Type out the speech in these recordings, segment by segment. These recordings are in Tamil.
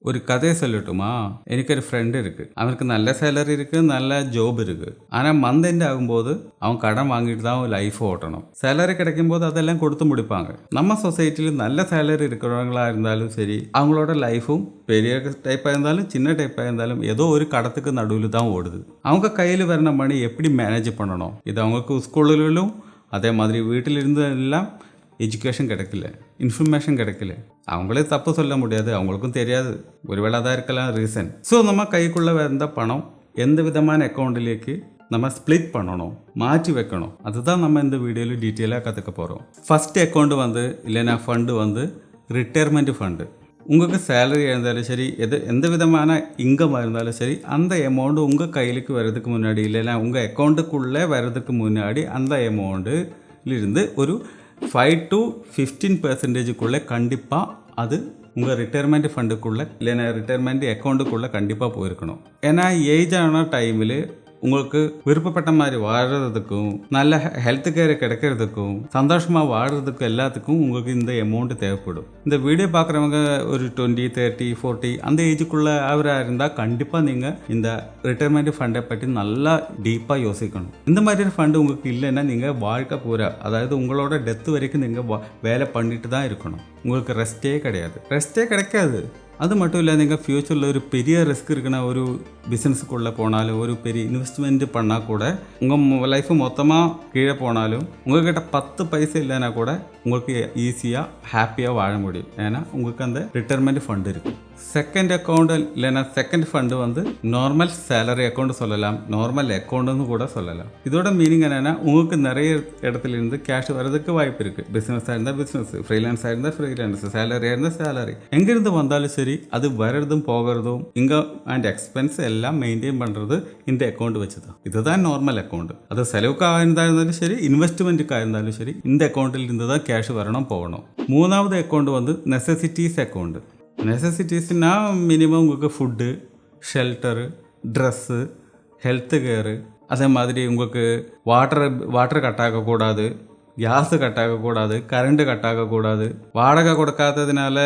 ஒரு கதையை சொல்லட்டுமா? எனக்கு ஒரு ஃப்ரெண்ட் இருக்கு. அவனுக்கு நல்ல சேலரி இருக்கு, நல்ல ஜாப் இருக்கு. ஆனால் மந்த் எண்ட் ஆகும்போது அவன் கடன் வாங்கிட்டு தான் லைஃப் ஓட்டணும். சேலரி கிடைக்கும் போது அதெல்லாம் கொடுத்து முடிப்பாங்க. நம்ம சொசைட்டியில் நல்ல சேலரி இருக்கிறவங்களா இருந்தாலும் சரி, அவங்களோட லைஃபும் பெரிய டைப்பாக இருந்தாலும் சின்ன டைப்பாக இருந்தாலும் ஏதோ ஒரு கடத்துக்கு நடுவில் தான் ஓடுது. அவங்க கையில் வரண மணி எப்படி மேனேஜ் பண்ணணும்? இது அவங்களுக்கு ஸ்கூலிலும் அதே மாதிரி வீட்டிலிருந்து எல்லாம் எஜுகேஷன் கிடைக்கல, இன்ஃபர்மேஷன் கிடைக்கல. அவங்களே தப்பு சொல்ல முடியாது, அவங்களுக்கும் தெரியாது. ஒருவேளை அதான் இருக்கலாம் ரீசன். ஸோ நம்ம கைக்குள்ளே வந்த பணம் எந்த விதமான அக்கௌண்ட்டிலேக்கு நம்ம ஸ்ப்ளிட் பண்ணணும், மாற்றி வைக்கணும். அதுதான் நம்ம இந்த வீடியோவில் டீட்டெயிலாக கற்றுக்க போகிறோம். ஃபஸ்ட் அக்கௌண்ட் இல்லைன்னா ஃபண்டு ரிட்டையர்மெண்ட் ஃபண்டு. உங்களுக்கு சேலரி இருந்தாலும் சரி, எந்த விதமான இன்கம் இருந்தாலும் சரி, அந்த அமௌண்ட்டு உங்கள் கையிலுக்கு வர்றதுக்கு முன்னாடி இல்லைன்னா உங்கள் அக்கௌண்ட்டுக்குள்ளே வர்றதுக்கு முன்னாடி அந்த அமௌண்ட்டிலிருந்து ஒரு 5 to 15% கண்டிப்பாக அது உங்கள் ரிட்டையர்மெண்ட் ஃபண்டுக்குள்ளே இல்லைன்னா ரிட்டையர்மெண்ட் அக்கௌண்ட்டுக்குள்ளே கண்டிப்பாக போயிருக்கணும். ஏன்னா ஏஜ் ஆன டைமில் உங்களுக்கு விருப்பப்பட்ட மாதிரி வாடுறதுக்கும் நல்ல ஹெல்த் கேர் கிடைக்கிறதுக்கும் சந்தோஷமாக வாடுறதுக்கும் எல்லாத்துக்கும் உங்களுக்கு இந்த அமௌண்ட் தேவைப்படும். இந்த வீடியோ பார்க்குறவங்க ஒரு 20, 30, 40 அந்த ஏஜுக்குள்ளே ஆவராக இருந்தால் கண்டிப்பாக நீங்கள் இந்த ரிட்டையர்மெண்ட் ஃபண்டை பற்றி நல்லா டீப்பாக யோசிக்கணும். இந்த மாதிரி ஃபண்டு உங்களுக்கு இல்லைன்னா நீங்கள் வாழ்க்கை பூரா, அதாவது உங்களோட டெத்து வரைக்கும் நீங்கள் வேலை பண்ணிட்டு தான் இருக்கணும். உங்களுக்கு ரெஸ்ட்டே கிடைக்காது. அது மட்டும் இல்லை, நீங்கள் ஃப்யூச்சரில் ஒரு பெரிய ரிஸ்க் இருக்குன்னா ஒரு பிஸ்னஸுக்குள்ளே போனாலும் ஒரு பெரிய இன்வெஸ்ட்மெண்ட் பண்ணால் கூட உங்கள் லைஃப் மொத்தமாக கீழே போனாலும் உங்கள்கிட்ட 10 பைசா இல்லைன்னா கூட உங்களுக்கு ஈஸியாக ஹாப்பியாக வாழ முடியும். ஏன்னா உங்களுக்கு அந்த ரிட்டையர்மெண்ட் ஃபண்டு இருக்குது. செகண்ட் அக்கௌண்ட் இல்லைன்னா second fund normal salary account சொல்லலாம், நார்மல் அக்கௌண்ட்டுன்னு கூட சொல்லலாம். இதோட மீனிங் என்னென்னா உங்களுக்கு நிறைய இடத்துல இருந்து கேஷ் வர்றதுக்கு வாய்ப்பு இருக்குது. பிஸ்னஸாக இருந்தால் பிஸ்னஸ், ஃப்ரீலான்ஸாக இருந்தால் ஃப்ரீலான்ஸ், சேலரியாக இருந்தால் சேலரி, எங்கேருந்து வந்தாலும் சரி அது வர்றதும் போகிறதும் இன்கம் அண்ட் எக்ஸ்பென்ஸ் எல்லாம் மெயின்டைன் பண்ணுறது இந்த அக்கௌண்ட் வச்சு தான். இதுதான் நார்மல் அக்கௌண்ட். அது செலவுக்காக இருந்தாலும் சரி, இன்வெஸ்ட்மெண்ட்டுக்காக இருந்தாலும் சரி, இந்த அக்கௌண்ட்டில் இருந்து தான் கேஷ் வரணும் போகணும். மூணாவது அக்கௌண்ட் நெசசிட்டிஸ் அக்கௌண்ட். நெசசிட்டிஸ்னால் மினிமம் உங்களுக்கு ஃபுட்டு, ஷெல்டரு, ட்ரெஸ்ஸு, ஹெல்த்து கேரு, அதே மாதிரி உங்களுக்கு வாட்டர் கட் ஆகக்கூடாது, கேஸு கட் ஆகக்கூடாது, கரண்ட்டு கட் ஆகக்கூடாது, வாடகை கொடுக்காததுனால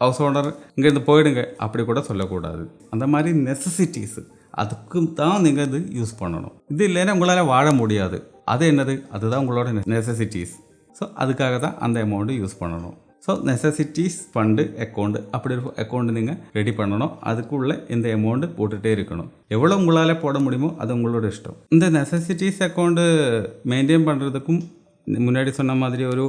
ஹவுஸ் ஓனர் இங்கேருந்து போயிடுங்க அப்படி கூட சொல்லக்கூடாது. அந்த மாதிரி நெசசிட்டிஸு அதுக்கு தான் நீங்கள் இது யூஸ் பண்ணணும். இது இல்லைன்னா உங்களால் வாழ முடியாது. அது என்னது? அதுதான் உங்களோட நெசசிட்டிஸ். ஸோ அதுக்காக தான் அந்த அமௌண்ட்டு யூஸ் பண்ணணும். ஸோ நெசசிட்டிஸ் ஃபண்டு அக்கௌண்ட் அப்படி ஒரு அக்கௌண்ட் நீங்கள் ரெடி பண்ணணும். அதுக்குள்ளே இந்த அமௌண்ட்டு போட்டுகிட்டே இருக்கணும். எவ்வளோ உங்களால் போட முடியுமோ அது உங்களோட இஷ்டம். இந்த நெசசிட்டிஸ் அக்கௌண்ட்டு மெயின்டைன் பண்ணுறதுக்கும் முன்னாடி சொன்ன மாதிரி ஒரு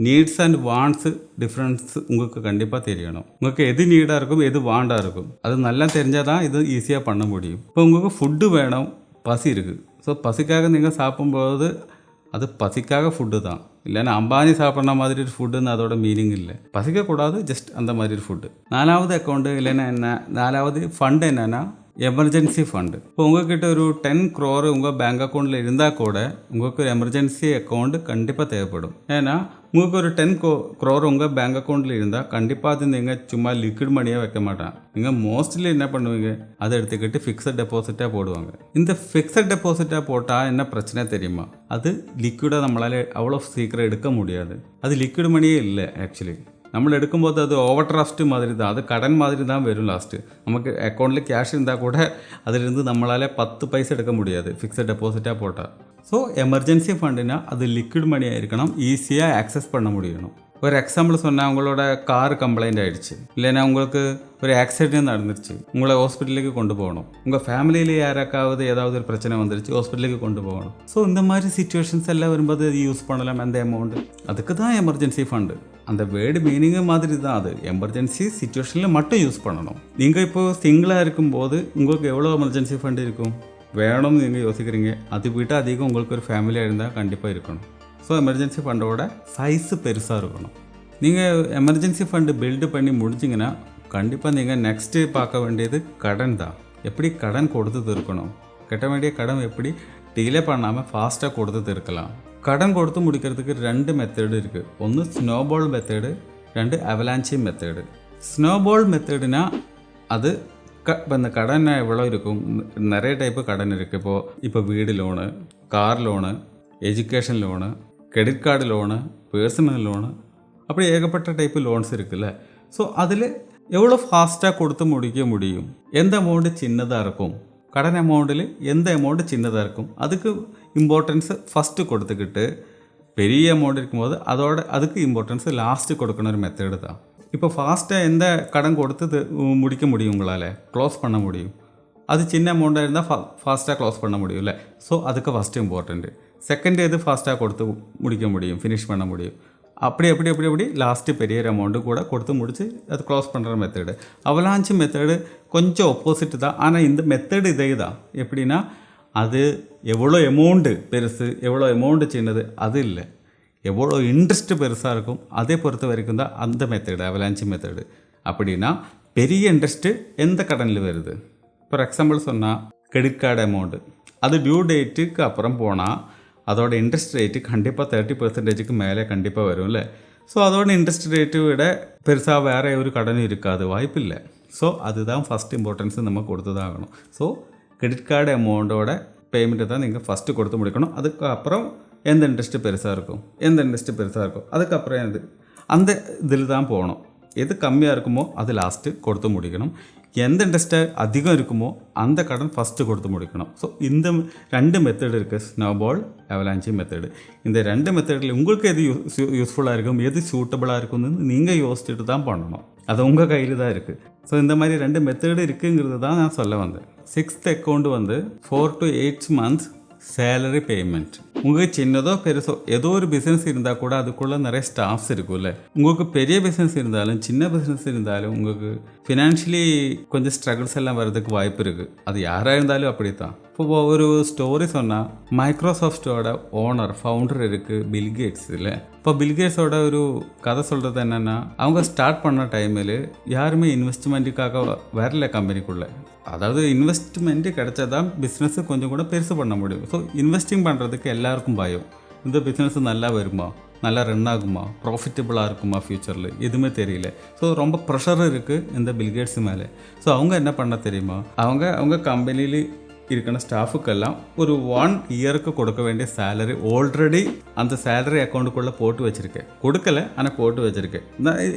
நீட்ஸ் அண்ட் வாண்ட்ஸு டிஃப்ரென்ஸ் உங்களுக்கு கண்டிப்பாக தெரியணும். உங்களுக்கு எது நீடாக இருக்கும், எது வாண்டாக இருக்கும், அது நல்லா தெரிஞ்சால் தான் இது ஈஸியாக பண்ண முடியும். இப்போ உங்களுக்கு ஃபுட்டு வேணும், பசி இருக்குது. ஸோ பசிக்காக நீங்கள் சாப்பிடும்போது அது பசிக்காக ஃபுட்டு தான். இல்லைன்னா அம்பானி சாப்பிட்ற மாதிரி ஒரு ஃபுட்டுன்னு அதோட மீனிங் இல்லை. பசிக்கக்கூடாது, ஜஸ்ட் அந்த மாதிரி ஒரு ஃபுட்டு. நாலாவது அக்கௌண்ட்டு இல்லைன்னா நாலாவது ஃபண்டு என்னென்னா எமர்ஜென்சி ஃபண்டு. இப்போ உங்கள்கிட்ட ஒரு 10 crore உங்கள் பேங்க் அக்கௌண்ட்டில் இருந்தால் கூட உங்களுக்கு ஒரு எமர்ஜென்சி அக்கௌண்ட் கண்டிப்பாக தேவைப்படும். ஏன்னா உங்களுக்கு ஒரு 10 crore உங்கள் பேங்க் அக்கௌண்ட்டில் இருந்தால் கண்டிப்பாக அது நீங்கள் சும்மா லிக்விட் மணியாக வைக்க மாட்டான். நீங்கள் மோஸ்ட்லி என்ன பண்ணுவீங்க, அதை எடுத்துக்கிட்டு ஃபிக்ஸட் டெபாசிட்டாக போடுவாங்க. இந்த ஃபிக்ஸட் டெபாசிட்டாக போட்டால் என்ன பிரச்சனை தெரியுமா? அது லிக்விடாக நம்மளால் அவ்வளோ சீக்கிரம் எடுக்க முடியாது. அது லிக்விட் மணியே இல்லை. ஆக்சுவலி நம்ம எடுக்கும்போது அது ஓவர் டிராஃப்ட் மாதிரி தான், அது கடன் மாதிரி தான் வரும். லாஸ்ட்டு நமக்கு அக்கௌண்ட்டில் கேஷ் இருந்தால் கூட அதிலிருந்து நம்மளால் 10 பைசா எடுக்க முடியாது ஃபிக்ஸட் டெபாசிட்டாக போட்டால். ஸோ எமர்ஜென்சி ஃபண்டுனா அது லிக்விட் மணியாக இருக்கணும், ஈஸியாக ஆக்சஸ் பண்ண முடியணும். ஒரு எக்ஸாம்பிள் சொன்னால், உங்களோட கார் கம்ப்ளைண்ட் ஆகிடுச்சு, இல்லைன்னா உங்களுக்கு ஒரு ஆக்சிடென்ட் நடந்துருச்சு, உங்களை ஹாஸ்பிட்டலுக்கு கொண்டு போகணும், உங்கள் ஃபேமிலியில் யாராக்காவது ஏதாவது ஒரு பிரச்சனை வந்துருச்சு, ஹாஸ்பிட்டலுக்கு கொண்டு போகணும். ஸோ இந்த மாதிரி சிச்சுவேஷன்ஸ் எல்லாம் வரும்போது அது யூஸ் பண்ணலாம் அந்த அமௌண்ட்டு. அதுக்கு தான் எமர்ஜென்சி ஃபண்டு. அந்த வேர்டு மீனிங்கு மாதிரி தான். அது எமர்ஜென்சி சிச்சுவேஷனில் மட்டும் யூஸ் பண்ணணும். நீங்கள் இப்போது சிங்கிளாக இருக்கும்போது உங்களுக்கு எவ்வளோ எமர்ஜென்சி ஃபண்டு இருக்கும் வேணும்னு நீங்கள் யோசிக்கிறீங்க. அது விட்டு அதிகம் உங்களுக்கு ஒரு ஃபேமிலியாக இருந்தால் கண்டிப்பாக இருக்கணும். ஸோ எமர்ஜென்சி ஃபண்டோட சைஸு பெருசாக இருக்கணும். நீங்கள் எமர்ஜென்சி ஃபண்டு பில்டு பண்ணி முடிச்சிங்கன்னா கண்டிப்பாக நீங்கள் நெக்ஸ்ட்டு பார்க்க வேண்டியது கடன் தான். எப்படி கடன் கொடுத்து இருக்கணும், கட்ட வேண்டிய கடன் எப்படி டிலே பண்ணாமல் ஃபாஸ்ட்டாக கொடுத்து இருக்கலாம். கடன் கொடுத்து முடிக்கிறதுக்கு 2 மெத்தடு இருக்குது. ஒன்று snowball method, 2 avalanche method. Snowball மெத்தடுனா அது இப்போ இந்த கடன் எவ்வளோ இருக்கும், நிறைய டைப்பு கடன் இருக்குது. இப்போ வீடு loan, car loan, education loan, credit card loan, personal loan, அப்படி ஏகப்பட்ட டைப்பு லோன்ஸ் இருக்குல்ல. ஸோ அதில் எவ்வளோ ஃபாஸ்ட்டாக கொடுத்து முடிக்க முடியும், எந்த அமௌண்ட்டு சின்னதாக இருக்கும், கடன் அமௌண்ட்டில் எந்த அமௌண்ட்டு சின்னதாக இருக்கும், அதுக்கு இம்பார்ட்டன்ஸு ஃபஸ்ட்டு கொடுத்துக்கிட்டு பெரிய அமௌண்ட் இருக்கும்போது அதுக்கு இம்பார்ட்டன்ஸு லாஸ்ட்டு கொடுக்கணும் ஒரு மெத்தடு தான். இப்போ ஃபாஸ்ட்டாக எந்த கடன் கொடுத்து முடிக்க முடியும், உங்களால் க்ளோஸ் பண்ண முடியும். அது சின்ன அமௌண்ட்டாக இருந்தால் ஃபாஸ்ட்டாக க்ளோஸ் பண்ண முடியும்ல. ஸோ அதுக்கு ஃபஸ்ட்டு இம்பார்ட்டண்ட்டு. செகண்ட் எது ஃபாஸ்ட்டாக கொடுத்து முடிக்க முடியும், ஃபினிஷ் பண்ண முடியும். அப்படி லாஸ்ட்டு பெரிய அமௌண்ட்டு கூட கொடுத்து முடித்து அது க்ளோஸ் பண்ணுற மெத்தடு. அவலாஞ்சி மெத்தடு கொஞ்சம் ஆப்போசிட் தான். ஆனால் இந்த மெத்தடு இதே தான். எப்படின்னா அது எவ்வளோ அமௌண்ட்டு பெருசு எவ்வளோ அமௌண்ட்டு சின்னது அது இல்லை, எவ்வளோ இன்ட்ரெஸ்ட்டு பெருசாக இருக்கும் அதே பொறுத்த வரைக்கும் தான் அந்த மெத்தடு அவலாஞ்சி மெத்தடு. அப்படின்னா பெரிய இன்ட்ரெஸ்ட்டு எந்த கடனில் வருது. ஃபார் எக்ஸாம்பிள் சொன்னால் கிரெடிட் கார்டு அமௌண்ட்டு அது டியூ டேட்டுக்கு அப்புறம் போனால் அதோட இன்ட்ரெஸ்ட் ரேட்டு கண்டிப்பாக 30% மேலே கண்டிப்பாக வரும்ல. ஸோ அதோட இன்ட்ரெஸ்ட் ரேட்டு விட பெருசாக வேறு ஒரு கடனும் இருக்காது, வாய்ப்பு இல்லை. ஸோ அதுதான் ஃபஸ்ட் இம்பார்ட்டன்ஸு நம்ம கொடுத்து தான் ஆகணும். ஸோ கிரெடிட் கார்டு அமௌண்ட்டோட பேமெண்ட்டு தான் நீங்கள் ஃபஸ்ட்டு கொடுத்து முடிக்கணும். அதுக்கப்புறம் எந்த இன்ட்ரெஸ்ட்டு பெருசாக இருக்கும் அதுக்கப்புறம் அந்த இதில் தான் போகணும். எது கம்மியாக இருக்குமோ அது லாஸ்ட்டு கொடுத்து முடிக்கணும். எந்த இன்ட்ரெஸ்ட்டு அதிகம் இருக்குமோ அந்த கடன் ஃபஸ்ட்டு கொடுத்து முடிக்கணும். ஸோ இந்த 2 மெத்தடு இருக்குது, ஸ்னோபால் அவலாஞ்சி மெத்தடு. இந்த 2 மெத்தடில் உங்களுக்கு எது யூஸ்ஃபுல்லாக இருக்கும், எது சூட்டபுளாக இருக்கும்னு நீங்கள் யோசிச்சுட்டு தான் பண்ணணும். அது உங்கள் கையில் தான் இருக்குது. ஸோ இந்த மாதிரி 2 மெத்தடு இருக்குங்கிறது தான் நான் சொல்ல வந்தேன். 6th account 4 to 8 months salary payment. உங்களுக்கு சின்னதோ பெருசோ ஏதோ ஒரு பிஸ்னஸ் இருந்தால் கூட அதுக்குள்ளே நிறைய ஸ்டாஃப்ஸ் இருக்கும்ல. உங்களுக்கு பெரிய பிஸ்னஸ் இருந்தாலும் சின்ன பிஸ்னஸ் இருந்தாலும் உங்களுக்கு ஃபினான்ஷியலி கொஞ்சம் ஸ்ட்ரகிள்ஸ் எல்லாம் வர்றதுக்கு வாய்ப்பு இருக்குது. அது யாராக இருந்தாலும் அப்படி தான். இப்போ ஒரு ஸ்டோரி சொன்னால் மைக்ரோசாஃப்டோட ஃபவுண்டர் இருக்குது பில்கேட்ஸ் இல்லை. இப்போ பில்கேட்ஸோட ஒரு கதை சொல்கிறது என்னென்னா, அவங்க ஸ்டார்ட் பண்ண டைமில் யாருமே இன்வெஸ்ட்மெண்ட்டுக்காக வரல கம்பெனிக்குள்ளே. அதாவது இன்வெஸ்ட்மெண்ட்டு கிடைச்சாதான் பிஸ்னஸு கொஞ்சம் கூட பெருசு பண்ண முடியும். ஸோ இன்வெஸ்டிங் பண்ணுறதுக்கு எல்லாருக்கும் பயம். இந்த பிஸ்னஸ் நல்லா வருமா, நல்லா ரன் ஆகுமா, ப்ராஃபிட்டபுளாக இருக்குமா ஃப்யூச்சரில், எதுவுமே தெரியல. ஸோ ரொம்ப ப்ரெஷர் இருக்குது இந்த பில்கேட்ஸ் மேலே. ஸோ அவங்க என்ன பண்ண தெரியுமா, அவங்க கம்பெனியில் இருக்கிற ஸ்டாஃபுக்கெல்லாம் ஒரு 1 இயருக்கு கொடுக்க வேண்டிய சேலரி ஆல்ரெடி அந்த சேலரி அக்கௌண்ட்டுக்குள்ளே போட்டு வச்சுருக்கேன். கொடுக்கல ஆனால் போட்டு வச்சுருக்கேன்.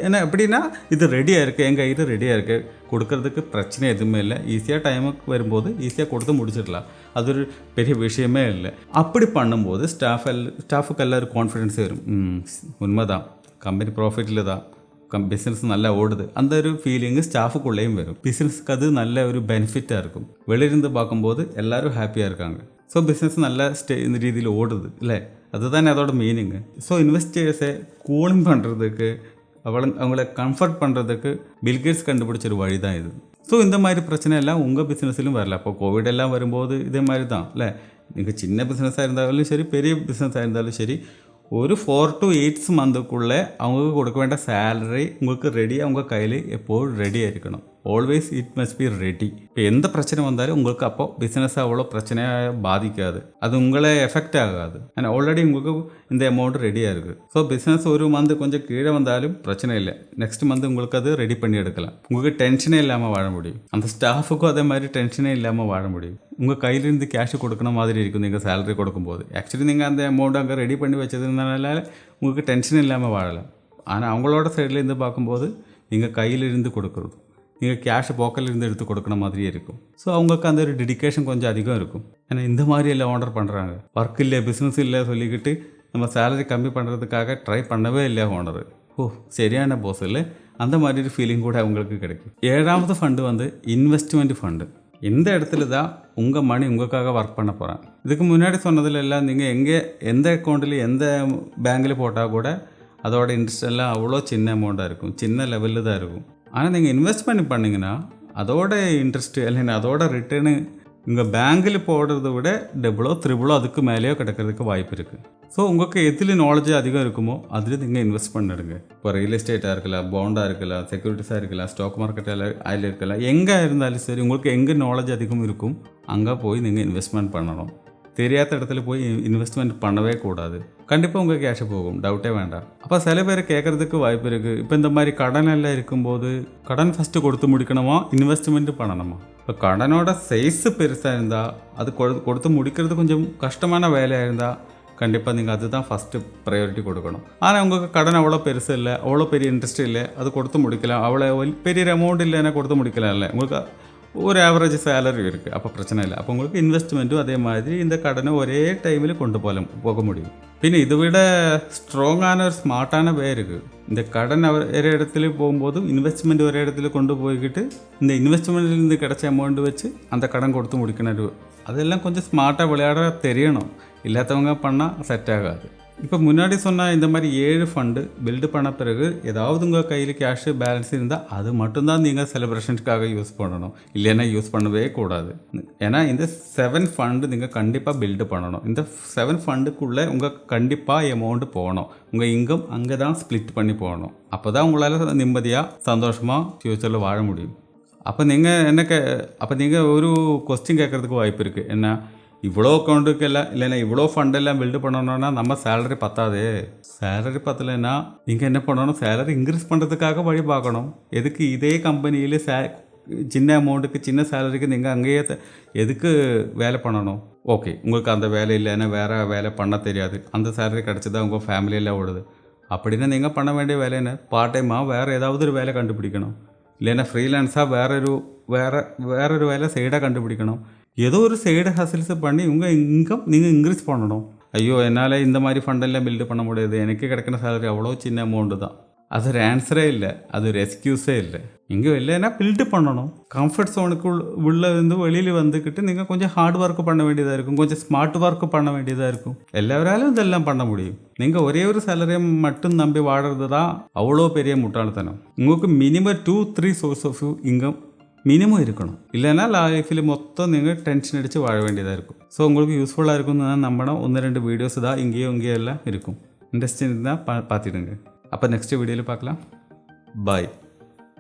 ஏன்னா எப்படின்னா இது ரெடியாக இருக்குது, எங்கள் கையில் ரெடியாக இருக்குது, கொடுக்கறதுக்கு பிரச்சனை எதுவுமே இல்லை. ஈஸியாக டைமுக்கு வரும்போது ஈஸியாக கொடுத்து முடிச்சிடலாம், அது ஒரு பெரிய விஷயமே இல்லை. அப்படி பண்ணும்போது ஸ்டாஃபுக்கு எல்லாரும் கான்ஃபிடென்ஸ் வரும். உண்மைதான், கம்பெனி ப்ராஃபிட்டில் தான், பிஸ்னஸ் நல்லா ஓடுது, அந்த ஒரு ஃபீலிங்கு ஸ்டாஃபுக்குள்ளேயும் வரும். பிஸ்னஸ்க்கு அது நல்ல ஒரு பெனிஃபிட்டாக இருக்கும். வெளியிருந்து பார்க்கும்போது எல்லோரும் ஹாப்பியாக இருக்காங்க. ஸோ பிஸ்னஸ் நல்லா இந்த ரீதியில் ஓடுது இல்லை, அதுதான் அதோட மீனிங்கு. ஸோ இன்வெஸ்டர்ஸை கூலிங் பண்ணுறதுக்கு அவங்கள கம்ஃபர்ட் பண்ணுறதுக்கு பில்கேட்ஸ் கண்டுபிடிச்ச ஒரு வழி தான் இது. ஸோ இந்த மாதிரி பிரச்சனை எல்லாம் உங்கள் பிஸ்னஸ்லையும் வரல. அப்போ கோவிட் எல்லாம் வரும்போது இதே மாதிரி தான் இல்லை. நீங்கள் சின்ன பிஸ்னஸாக இருந்தாலும் சரி, பெரிய பிஸ்னஸாக இருந்தாலும் சரி, ஒரு 4 to 8 monthக்குள்ளே அவங்களுக்கு கொடுக்க வேண்டிய சேலரி உங்களுக்கு ரெடி, அவங்க கையில் எப்போது ரெடியாக இருக்கணும். Always it must be ready. இப்போ எந்த பிரச்சனை வந்தாலும் உங்களுக்கு அப்போ பிஸ்னஸ் அவ்வளோ பிரச்சனையாக பாதிக்காது, அது உங்களை எஃபெக்ட் ஆகாது. ஆனால் ஆல்ரெடி உங்களுக்கு இந்த அமௌண்ட் ரெடியாக இருக்குது. ஸோ பிஸ்னஸ் ஒரு மந்த் கொஞ்சம் கீழே வந்தாலும் பிரச்சனை இல்லை, நெக்ஸ்ட் மந்த் உங்களுக்கு அது ரெடி பண்ணி எடுக்கலாம். உங்களுக்கு டென்ஷனே இல்லாமல் வாழ முடியும். அந்த ஸ்டாஃபுக்கும் அதே மாதிரி டென்ஷனே இல்லாமல் வாழ முடியும். உங்கள் கையிலேருந்து கேஷ் கொடுக்குற மாதிரி இருக்கும் நீங்கள் சேலரி கொடுக்கும்போது. ஆக்சுவலி நீங்கள் அந்த அமௌண்ட் அங்கே ரெடி பண்ணி வச்சதுனால உங்களுக்கு டென்ஷன் இல்லாமல் வாழலாம். ஆனால் அவங்களோட சைட்லேருந்து பார்க்கும்போது நீங்கள் கையிலிருந்து கொடுக்குறது, நீங்கள் கேஷ் பாக்கெட்லேருந்து எடுத்து கொடுக்குற மாதிரியே இருக்கும். ஸோ அவங்களுக்கு அந்த ஒரு டெடிக்கேஷன் கொஞ்சம் அதிகம் இருக்கும். ஏன்னா இந்த மாதிரி எல்லாம் ஆர்டர் பண்ணுறாங்க, ஒர்க் இல்லை பிஸ்னஸ் இல்லை சொல்லிக்கிட்டு நம்ம சேலரி கம்மி பண்ணுறதுக்காக ட்ரை பண்ணவே இல்லை ஓனர். சரியான போஸ் இல்லை, அந்த மாதிரி ஒரு ஃபீலிங் கூட அவங்களுக்கு கிடைக்கும். 7வது ஃபண்டு இன்வெஸ்ட்மெண்ட் ஃபண்டு. இந்த இடத்துல தான் உங்கள் மணி உங்களுக்காக ஒர்க் பண்ண போகிறாங்க. இதுக்கு முன்னாடி சொன்னதில் எல்லாம் நீங்கள் எந்த அக்கௌண்ட்டில் எந்த பேங்கில் போட்டால் கூட அதோட இன்ட்ரெஸ்ட் எல்லாம் அவ்வளோ சின்ன அமௌண்ட்டாக இருக்கும், சின்ன லெவலில் தான் இருக்கும். ஆனால் நீங்கள் இன்வெஸ்ட்மெண்ட் பண்ணிங்கன்னா அதோட இன்ட்ரெஸ்ட்டு இல்லைன்னா அதோட ரிட்டர்னு உங்கள் பேங்கில் போடுறத விட டபுளோ த்ரிபிளோ அதுக்கு மேலேயோ கிடைக்கிறதுக்கு வாய்ப்பு இருக்குது. ஸோ உங்களுக்கு எதில் நாலேஜ் அதிகம் இருக்குமோ அதில் நீங்கள் இன்வெஸ்ட் பண்ணிடுங்க. இப்போ ரியல் எஸ்டேட்டாக இருக்கலாம், பாண்டாக இருக்கலாம், செக்யூரிட்டிஸாக இருக்கலாம், ஸ்டாக் மார்க்கெட்டில் அதில் இருக்கலாம், எங்கே இருந்தாலும் சரி உங்களுக்கு எங்கே நாலேஜ் அதிகம் இருக்கும் அங்கே போய் நீங்கள் இன்வெஸ்ட்மெண்ட் பண்ணணும். தெரியாத இடத்துல போய் இன்வெஸ்ட்மெண்ட் பண்ணவே கூடாது. கண்டிப்பாக உங்கள் கேஷை போகும், டவுட்டே வேண்டாம். அப்போ சில பேர் கேட்குறதுக்கு வாய்ப்பு இருக்குது. இப்போ இந்த மாதிரி கடன் எல்லாம் இருக்கும்போது கடன் ஃபஸ்ட்டு கொடுத்து முடிக்கணுமா, இன்வெஸ்ட்மெண்ட்டு பண்ணணுமா? இப்போ கடனோட சைஸு பெருசாக இருந்தால் அது கொடுத்து முடிக்கிறது கொஞ்சம் கஷ்டமான வேலையாக இருந்தால் கண்டிப்பாக நீங்கள் அதுதான் ஃபஸ்ட்டு ப்ரையாரிட்டி கொடுக்கணும். ஆனால் உங்களுக்கு கடன் அவ்வளோ பெருசு இல்லை, அவ்வளோ பெரிய இன்ட்ரெஸ்ட் இல்லை, அது கொடுத்து முடிக்கலாம். அவ்வளோ பெரிய அமௌண்ட் இல்லைன்னா கொடுத்து முடிக்கலாம்ல. உங்களுக்கு ஒரு ஆவரேஜ் சேலரி இருக்குது, அப்போ பிரச்சனை இல்லை. அப்போ உங்களுக்கு இன்வெஸ்ட்மெண்ட்டும் அதே மாதிரி இந்த கடனை ஒரே டைமில் கொண்டு போக முடியும். പിന്നെ இதை விட ஸ்ட்ராங்கான ஒரு ஸ்மார்ட்டான வே இருக்குது. இந்த கடன் ஒரு இடத்துல போகும்போது இன்வெஸ்ட்மெண்ட் ஒரு இடத்துல கொண்டு போய்கிட்டு இந்த இன்வெஸ்ட்மெண்ட்லேருந்து கிடைச்ச அமௌண்ட் வச்சு அந்த கடன் கொடுத்து முடிக்கணும். அதெல்லாம் கொஞ்சம் ஸ்மார்ட்டாக விளையாட தெரியணும். இல்லாதவங்க பண்ணால் செட் ஆகாது. இப்போ முன்னாடி சொன்னால் இந்த மாதிரி 7 ஃபண்டு பில்டு பண்ண பிறகு ஏதாவது உங்கள் கையில் கேஷு பேலன்ஸ் இருந்தால் அது மட்டும்தான் நீங்கள் செலிப்ரேஷனுக்காக யூஸ் பண்ணணும். இல்லைன்னா யூஸ் பண்ணவே கூடாது. ஏன்னா இந்த 7 ஃபண்டு நீங்கள் கண்டிப்பாக பில்டு பண்ணணும். இந்த 7 ஃபண்டுக்குள்ளே உங்கள் கண்டிப்பாக அமௌண்ட் போகணும். உங்கள் இன்கம் அங்கே தான் ஸ்ப்ளிட் பண்ணி போகணும். அப்போ தான் உங்களால் நிம்மதியாக சந்தோஷமாக ஃப்யூச்சரில் வாழ முடியும். அப்போ நீங்கள் ஒரு கொஸ்டின் கேட்குறதுக்கு வாய்ப்பு இருக்குது. என்ன, இவ்வளோ அக்கௌண்ட்டுக்கெல்லாம் இல்லைன்னா இவ்வளோ ஃபண்டெல்லாம் பில்டு பண்ணணும்னா நம்ம சேலரி பத்தாதே. சேலரி பத்தலைன்னா நீங்கள் என்ன பண்ணணும், சேலரி இன்க்ரீஸ் பண்ணுறதுக்காக வழி பார்க்கணும். எதுக்கு இதே கம்பெனியில் சின்ன அமௌண்ட்டுக்கு சின்ன சேலரிக்கு நீங்கள் அங்கேயே எதுக்கு வேலை பண்ணணும்? ஓகே, உங்களுக்கு அந்த வேலை இல்லைன்னா வேறு வேலை பண்ண தெரியாது, அந்த சேலரி கிடச்சிதான் உங்கள் ஃபேமிலியெல்லாம் ஓடுது. அப்படின்னா நீங்கள் பண்ண வேண்டிய வேலை என்ன, பார்ட் டைமாக வேறு ஏதாவது ஒரு வேலை கண்டுபிடிக்கணும். இல்லைன்னா ஃப்ரீலான்ஸாக வேறொரு வேலை சைடாக கண்டுபிடிக்கணும். ஏதோ ஒரு சைடு ஹசில்ஸ் பண்ணி உங்கள் இன்கம் நீங்கள் இன்க்ரீஸ் பண்ணணும். ஐயோ, என்னால் இந்த மாதிரி ஃபண்டெல்லாம் பில்டு பண்ண முடியாது, எனக்கு கிடைக்கிற சேலரி அவ்வளோ சின்ன அமௌண்ட்டு தான். அது ஒரு ஆன்சரே இல்லை, அது ஒரு எக்ஸ்கியூஸே இல்லை. இங்கே இல்லைன்னா பில்டு பண்ணணும். கம்ஃபர்ட் ஜோனுக்கு உள்ளே இருந்து வெளியில் வந்துக்கிட்டு நீங்கள் கொஞ்சம் ஹார்ட் ஒர்க் பண்ண வேண்டியதாக இருக்கும், கொஞ்சம் ஸ்மார்ட் ஒர்க் பண்ண வேண்டியதாக இருக்கும். எல்லாராலும் இதெல்லாம் பண்ண முடியும். நீங்கள் ஒரே ஒரு சேலரியை மட்டும் நம்பி வாடுறது தான் அவ்வளோ பெரிய முட்டாள்தனம். உங்களுக்கு minimum 2-3 source of income minimum இருக்கணும். இல்லைன்னா லைஃப்பில் மொத்தம் நீங்கள் டென்ஷன் அடித்து வாழ வேண்டியதாக இருக்கும். ஸோ உங்களுக்கு யூஸ்ஃபுல்லாக இருக்கும்னு தான் நம்பணும். 1-2 வீடியோஸ் தான் இங்கேயும் எல்லாம் இருக்கும். இன்ட்ரெஸ்டிங் தான் பார்த்துடுங்க. அப்போ நெக்ஸ்ட் வீடியோவில் பார்க்கலாம். பாய்.